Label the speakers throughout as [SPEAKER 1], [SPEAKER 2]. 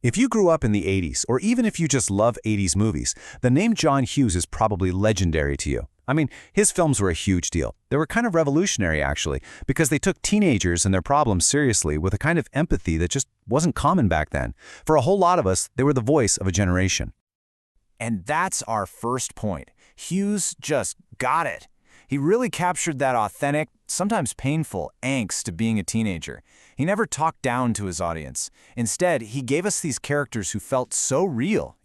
[SPEAKER 1] If you grew up in the 80s, or even if you just love 80s movies, the name John Hughes is probably legendary to you. I mean, his films were a huge deal. They were kind of revolutionary, actually, because they took teenagers and their problems seriously with a kind of empathy that just wasn't common back then. For a whole lot of us, they were the voice of a generation.
[SPEAKER 2] And that's our first point. Hughes just got it. He really captured that authentic, sometimes painful, angst of being a teenager. He never talked down to his audience. Instead, he gave us these characters who felt so real,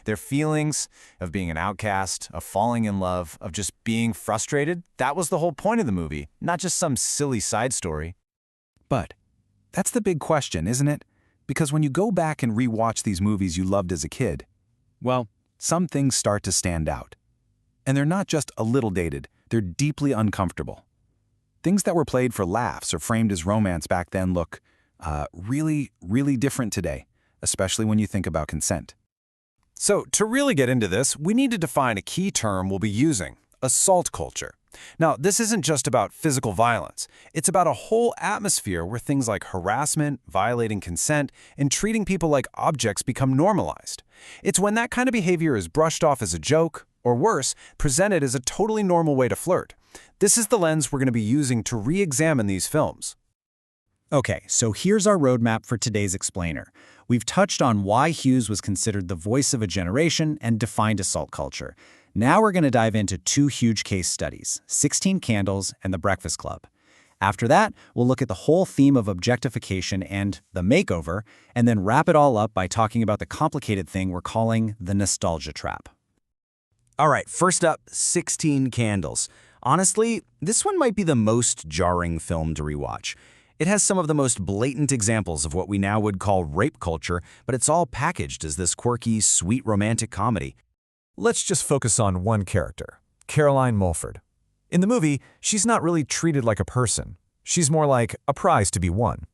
[SPEAKER 2] Their feelings of being an outcast, of falling in love, of just being frustrated. That was the whole point of the movie, not just some silly side story.
[SPEAKER 3] But that's the big question, isn't it? Because when you go back and rewatch these movies you loved as a kid, well, some things start to stand out. And they're not just a little dated, they're deeply uncomfortable. Things that were played for laughs or framed as romance back then look really, really different today, especially when you think about consent.
[SPEAKER 2] So, to really get into this, we need to define a key term we'll be using: assault culture. Now, this isn't just about physical violence. It's about a whole atmosphere where things like harassment, violating consent, and treating people like objects become normalized. It's when that kind of behavior is brushed off as a joke, or worse, presented as a totally normal way to flirt. This is the lens we're going to be using to re-examine these films.
[SPEAKER 4] Okay, so here's our roadmap for today's explainer. We've touched on why Hughes was considered the voice of a generation and defined assault culture. Now we're going to dive into two huge case studies, 16 Candles and The Breakfast Club. After that, we'll look at the whole theme of objectification and the makeover, and then wrap it all up by talking about the complicated thing we're calling the nostalgia trap.
[SPEAKER 5] All right, first up, 16 Candles. Honestly, this one might be the most jarring film to rewatch. It has some of the most blatant examples of what we now would call rape culture, but it's all packaged as this quirky, sweet romantic comedy.
[SPEAKER 6] Let's just focus on one character, Caroline Mulford. In the movie, she's not really treated like a person. She's more like a prize to be won.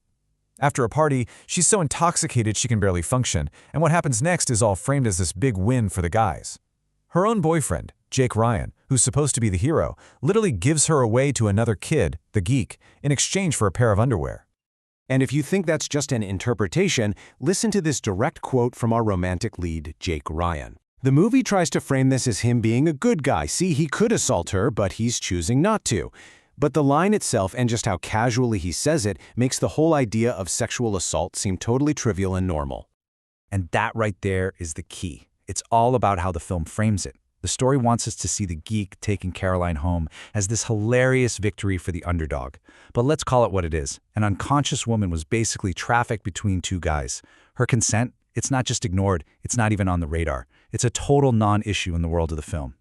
[SPEAKER 6] After a party, she's so intoxicated she can barely function, and what happens next is all framed as this big win for the guys. Her own boyfriend, Jake Ryan, who's supposed to be the hero, literally gives her away to another kid, the geek, in exchange for a pair of underwear.
[SPEAKER 1] And if you think that's just an interpretation, listen to this direct quote from our romantic lead, Jake Ryan. The movie tries to frame this as him being a good guy. See, he could assault her, but he's choosing not to. But the line itself and just how casually he says it makes the whole idea of sexual assault seem totally trivial and normal.
[SPEAKER 3] And that right there is the key. It's all about how the film frames it. The story wants us to see the geek taking Caroline home as this hilarious victory for the underdog. But let's call it what it is. An unconscious woman was basically trafficked between two guys. Her consent, it's not just ignored, it's not even on the radar. It's a total non-issue in the world of the film.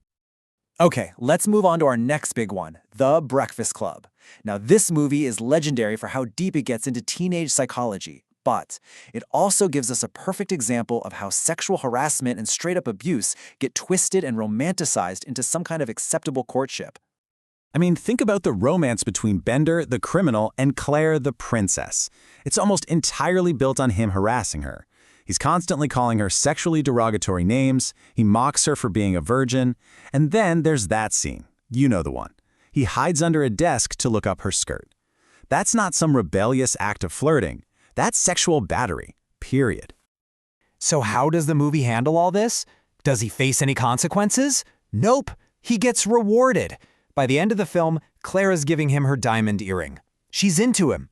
[SPEAKER 2] Okay, let's move on to our next big one, The Breakfast Club. Now, this movie is legendary for how deep it gets into teenage psychology. But it also gives us a perfect example of how sexual harassment and straight-up abuse get twisted and romanticized into some kind of acceptable courtship.
[SPEAKER 3] I mean, think about the romance between Bender, the criminal, and Claire, the princess. It's almost entirely built on him harassing her. He's constantly calling her sexually derogatory names, he mocks her for being a virgin, and then there's that scene. You know the one. He hides under a desk to look up her skirt. That's not some rebellious act of flirting. That's sexual battery, period.
[SPEAKER 2] So how does the movie handle all this? Does he face any consequences? Nope, he gets rewarded. By the end of the film, Clara's giving him her diamond earring. She's into him.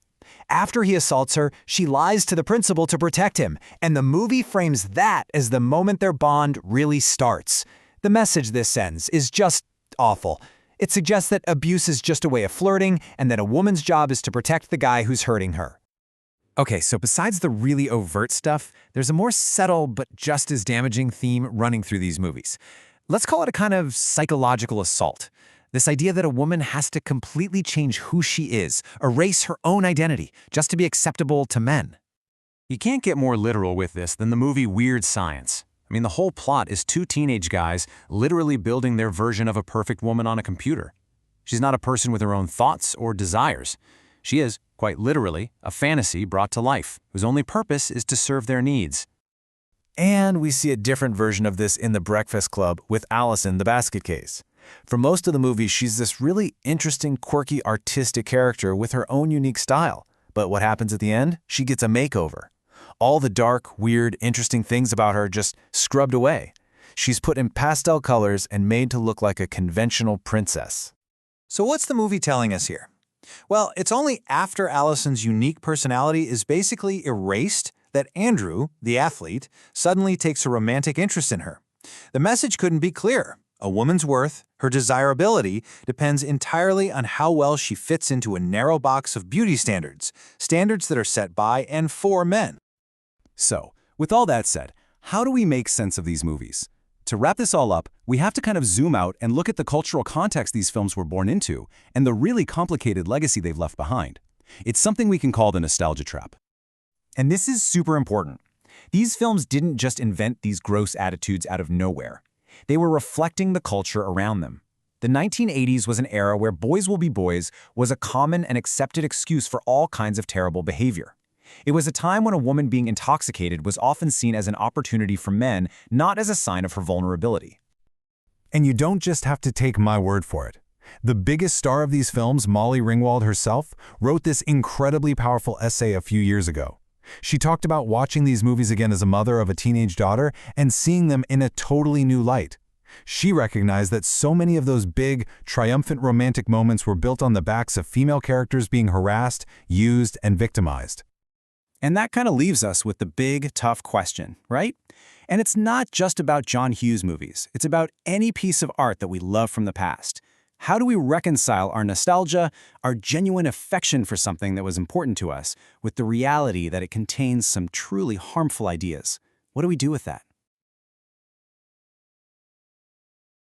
[SPEAKER 2] After he assaults her, she lies to the principal to protect him, and the movie frames that as the moment their bond really starts. The message this sends is just awful. It suggests that abuse is just a way of flirting, and that a woman's job is to protect the guy who's hurting her.
[SPEAKER 6] Okay, so besides the really overt stuff, there's a more subtle but just as damaging theme running through these movies. Let's call it a kind of psychological assault. This idea that a woman has to completely change who she is, erase her own identity, just to be acceptable to men.
[SPEAKER 1] You can't get more literal with this than the movie Weird Science. I mean, the whole plot is two teenage guys literally building their version of a perfect woman on a computer. She's not a person with her own thoughts or desires. She is, quite literally, a fantasy brought to life, whose only purpose is to serve their needs.
[SPEAKER 2] And we see a different version of this in The Breakfast Club with Allison, the basket case. For most of the movie, she's this really interesting, quirky, artistic character with her own unique style. But what happens at the end? She gets a makeover.
[SPEAKER 6] All the dark, weird, interesting things about her just scrubbed away. She's put in pastel colors and made to look like a conventional princess.
[SPEAKER 2] So what's the movie telling us here? Well, it's only after Allison's unique personality is basically erased that Andrew, the athlete, suddenly takes a romantic interest in her. The message couldn't be clearer. A woman's worth, her desirability, depends entirely on how well she fits into a narrow box of beauty standards, standards that are set by and for men.
[SPEAKER 3] So, with all that said, how do we make sense of these movies? To wrap this all up, we have to kind of zoom out and look at the cultural context these films were born into and the really complicated legacy they've left behind. It's something we can call the nostalgia trap.
[SPEAKER 4] And this is super important. These films didn't just invent these gross attitudes out of nowhere. They were reflecting the culture around them. The 1980s was an era where boys will be boys was a common and accepted excuse for all kinds of terrible behavior. It was a time when a woman being intoxicated was often seen as an opportunity for men, not as a sign of her vulnerability.
[SPEAKER 1] And you don't just have to take my word for it. The biggest star of these films, Molly Ringwald herself, wrote this incredibly powerful essay a few years ago. She talked about watching these movies again as a mother of a teenage daughter and seeing them in a totally new light. She recognized that so many of those big, triumphant romantic moments were built on the backs of female characters being harassed, used, and victimized.
[SPEAKER 4] And that kind of leaves us with the big, tough question, right? And it's not just about John Hughes movies. It's about any piece of art that we love from the past. How do we reconcile our nostalgia, our genuine affection for something that was important to us, with the reality that it contains some truly harmful ideas? What do we do with that?